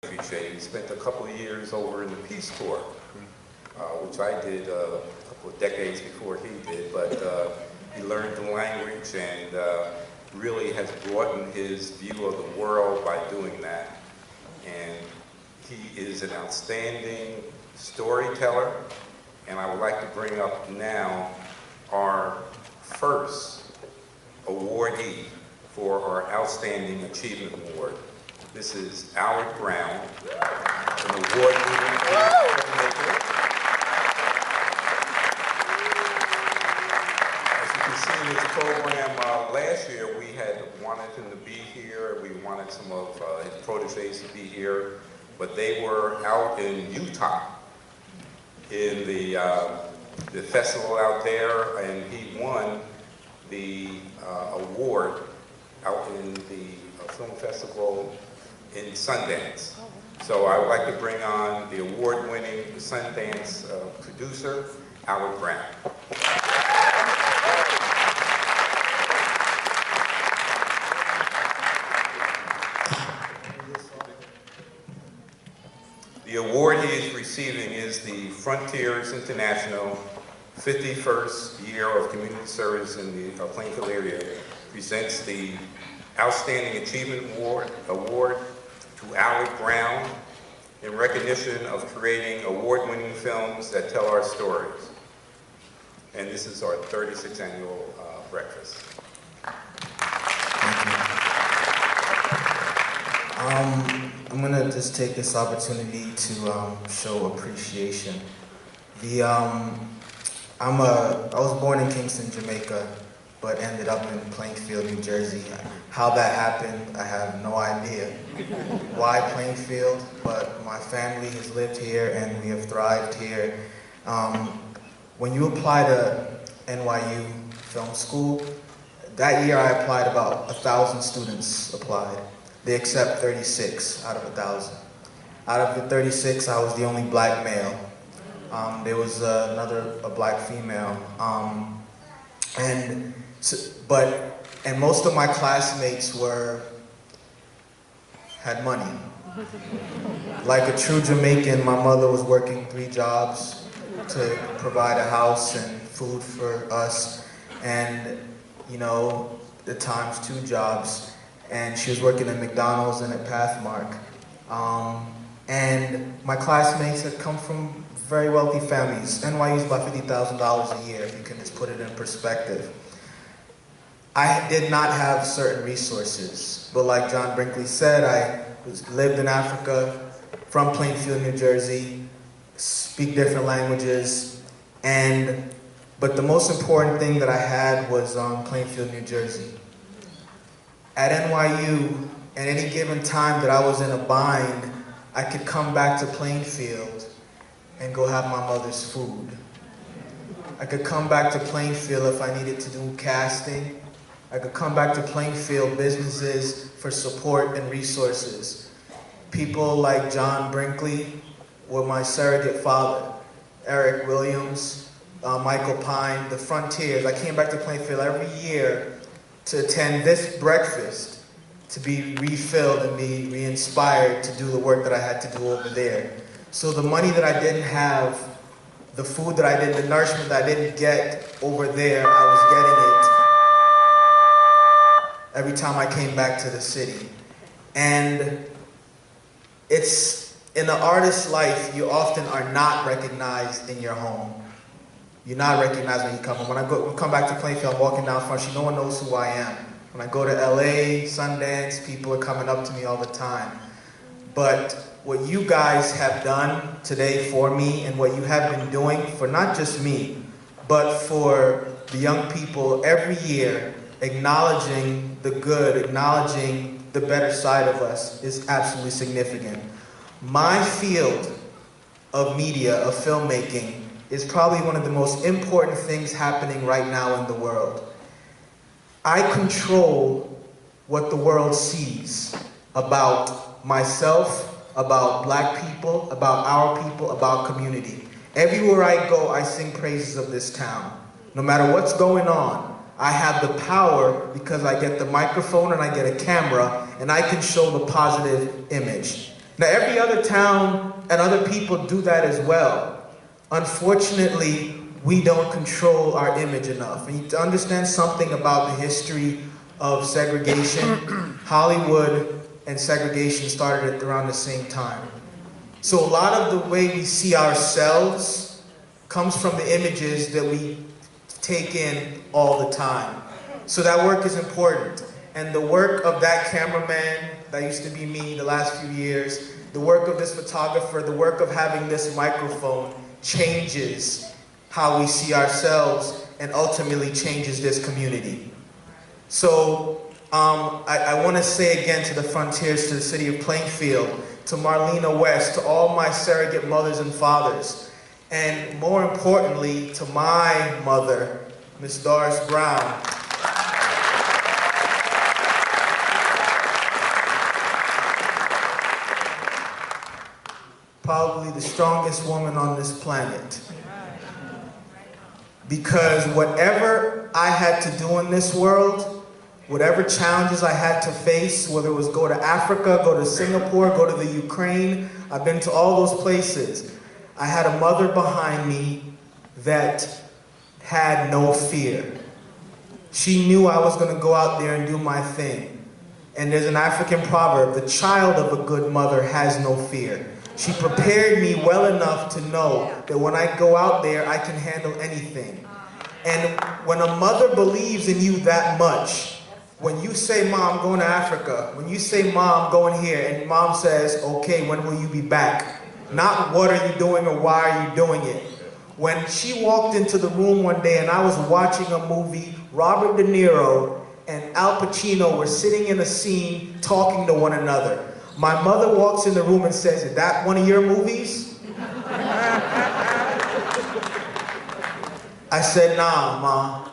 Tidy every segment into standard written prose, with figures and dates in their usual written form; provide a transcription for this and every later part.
refugee. He spent a couple of years over in the Peace Corps, which I did a couple of decades before he did, but he learned the language and really has broadened his view of the world by doing that. And he is an outstanding storyteller, and I would like to bring up now our first awardee for our Outstanding Achievement Award. This is Alrick Brown, an award-winning filmmaker. As you can see in this program, last year we had wanted him to be here. We wanted some of his proteges to be here, but they were out in Utah in the festival out there, and he won the award out in the film festival in Sundance. So I would like to bring on the award-winning Sundance producer, Alrick Brown. The award he is receiving is the Frontiers International 51st Year of Community Service in the Plainfield area. Presents the Outstanding Achievement Award to Alrick Brown in recognition of creating award-winning films that tell our stories. And this is our 36th annual breakfast. I'm gonna just take this opportunity to show appreciation. I was born in Kingston, Jamaica, but ended up in Plainfield, New Jersey. How that happened, I have no idea. Why Plainfield? But my family has lived here and we have thrived here. When you apply to NYU Film School, that year I applied, about 1,000 students applied. They accept 36 out of 1,000. Out of the 36, I was the only black male. There was a black female. And most of my classmates had money. Like a true Jamaican, my mother was working 3 jobs to provide a house and food for us, and at times 2 jobs. And she was working at McDonald's and at Pathmark. And my classmates had come from very wealthy families. NYU is about $50,000 a year, if you can just put it in perspective. I did not have certain resources, but like John Brinkley said, I lived in Africa, from Plainfield, New Jersey, speak different languages, but the most important thing that I had was Plainfield, New Jersey. At NYU, at any given time that I was in a bind, I could come back to Plainfield and go have my mother's food. I could come back to Plainfield if I needed to do casting. I could come back to Plainfield businesses for support and resources. People like John Brinkley were my surrogate father. Eric Williams, Michael Pine, the Frontiers. I came back to Plainfield every year to attend this breakfast, to be refilled and be re-inspired to do the work that I had to do over there. So the money that I didn't have, the food that I didn't, the nourishment that I didn't get over there, I was getting it every time I came back to the city. And it's, in an artist's life, you often are not recognized in your home. You're not recognized when you come home. When I come back to Plainfield, I'm walking down Front Street, no one knows who I am. When I go to LA, Sundance, people are coming up to me all the time. But what you guys have done today for me, and what you have been doing for not just me, but for the young people every year, acknowledging the good, acknowledging the better side of us, is absolutely significant. My field of media, of filmmaking, is probably one of the most important things happening right now in the world. I control what the world sees about myself, about black people, about our people, about community. Everywhere I go, I sing praises of this town. No matter what's going on, I have the power because I get the microphone and I get a camera and I can show the positive image. Now, every other town and other people do that as well. Unfortunately, we don't control our image enough. And to understand something about the history of segregation, Hollywood and segregation started at around the same time. So a lot of the way we see ourselves comes from the images that we take in all the time. So that work is important. And the work of that cameraman, that used to be me the last few years, the work of this photographer, the work of having this microphone changes how we see ourselves and ultimately changes this community. So I want to say again to the Frontiers, to the city of Plainfield, to Marlena West, to all my surrogate mothers and fathers, and more importantly, to my mother, Miss Doris Brown. Probably the strongest woman on this planet. Because whatever I had to do in this world, whatever challenges I had to face, whether it was go to Africa, go to Singapore, go to the Ukraine, I've been to all those places. I had a mother behind me that had no fear. She knew I was going to go out there and do my thing. And there's an African proverb, the child of a good mother has no fear. She prepared me well enough to know that when I go out there, I can handle anything. And when a mother believes in you that much, when you say, Mom, I'm going to Africa, when you say, Mom, I'm going here, and Mom says, okay, when will you be back? Not what are you doing or why are you doing it? When she walked into the room one day and I was watching a movie, Robert De Niro and Al Pacino were sitting in a scene talking to one another. My mother walks in the room and says, is that one of your movies? I said, nah, Ma.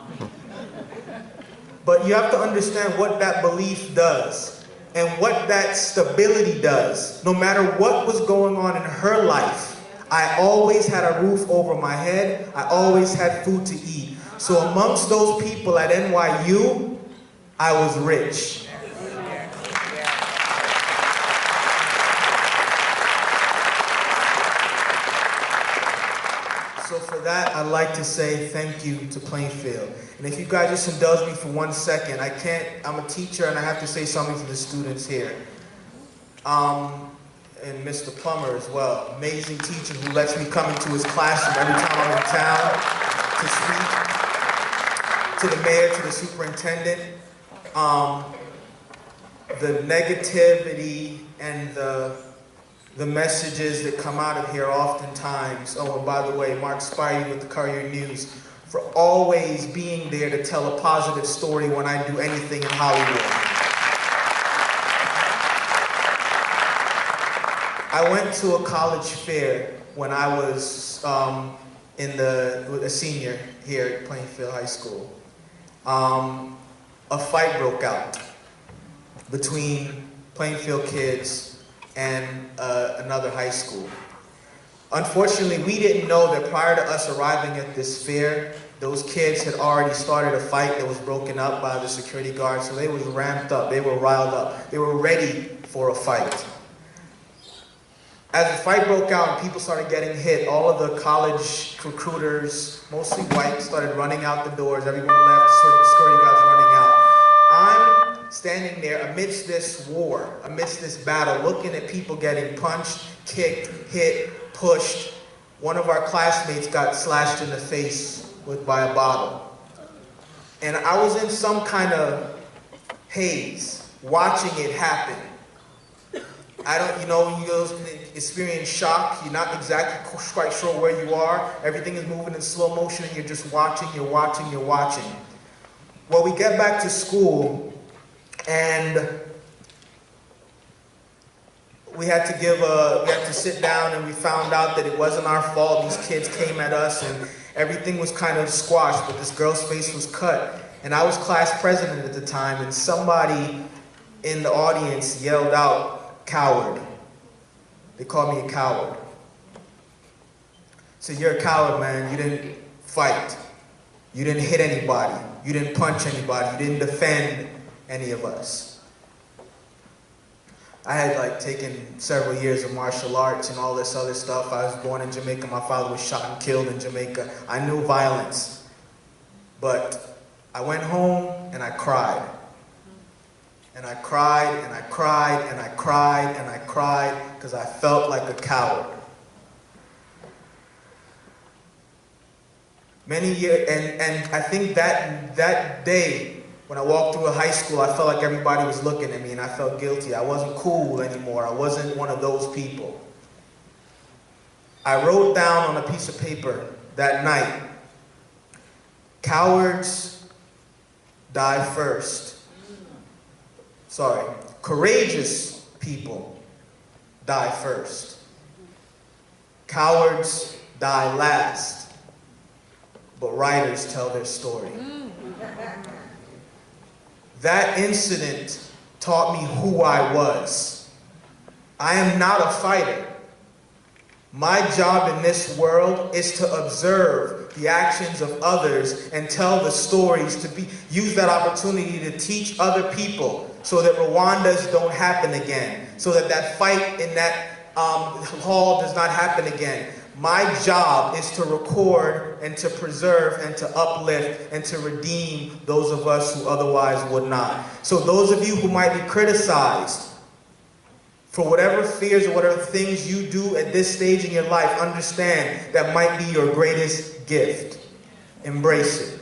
But you have to understand what that belief does and what that stability does. No matter what was going on in her life, I always had a roof over my head. I always had food to eat. So amongst those people at NYU, I was rich. So for that, I'd like to say thank you to Plainfield. And if you guys just indulge me for 1 second, I'm a teacher and I have to say something to the students here. And Mr. Plummer as well, amazing teacher who lets me come into his classroom every time I'm in town to speak. To the mayor, to the superintendent. The negativity and the messages that come out of here oftentimes. Oh, and by the way, Mark Spivey with the Courier News, for always being there to tell a positive story when I do anything in Hollywood. I went to a college fair when I was a senior here at Plainfield High School. A fight broke out between Plainfield kids and another high school. Unfortunately, we didn't know that prior to us arriving at this fair, those kids had already started a fight that was broken up by the security guards, so they was ramped up, they were riled up, they were ready for a fight. As the fight broke out and people started getting hit, all of the college recruiters, mostly white, started running out the doors. Everyone left, security guards running out. I'm standing there amidst this war, amidst this battle, looking at people getting punched, kicked, hit, pushed. One of our classmates got slashed in the face by a bottle. And I was in some kind of haze, watching it happen. When you experience shock, you're not exactly quite sure where you are. Everything is moving in slow motion and you're just watching, you're watching, you're watching. Well, we get back to school and we had to sit down and we found out that it wasn't our fault. These kids came at us and everything was kind of squashed, but this girl's face was cut. And I was class president at the time and somebody in the audience yelled out, "Coward." They called me a coward. So you're a coward, man. You didn't fight. You didn't hit anybody. You didn't punch anybody. You didn't defend any of us. I had like taken several years of martial arts and all this other stuff. I was born in Jamaica. My father was shot and killed in Jamaica. I knew violence. But I went home and I cried. And I cried and I cried and I cried and I cried because I felt like a coward. Many years, and I think that day, when I walked through a high school, I felt like everybody was looking at me and I felt guilty. I wasn't cool anymore. I wasn't one of those people. I wrote down on a piece of paper that night, cowards die first. Sorry, courageous people die first. Cowards die last, but writers tell their story. That incident taught me who I was. I am not a fighter. My job in this world is to observe the actions of others and tell the stories, use that opportunity to teach other people so that Rwandas don't happen again, so that fight in that hall does not happen again. My job is to record and to preserve and to uplift and to redeem those of us who otherwise would not. So those of you who might be criticized for whatever fears or whatever things you do at this stage in your life, understand that might be your greatest gift. Embrace it.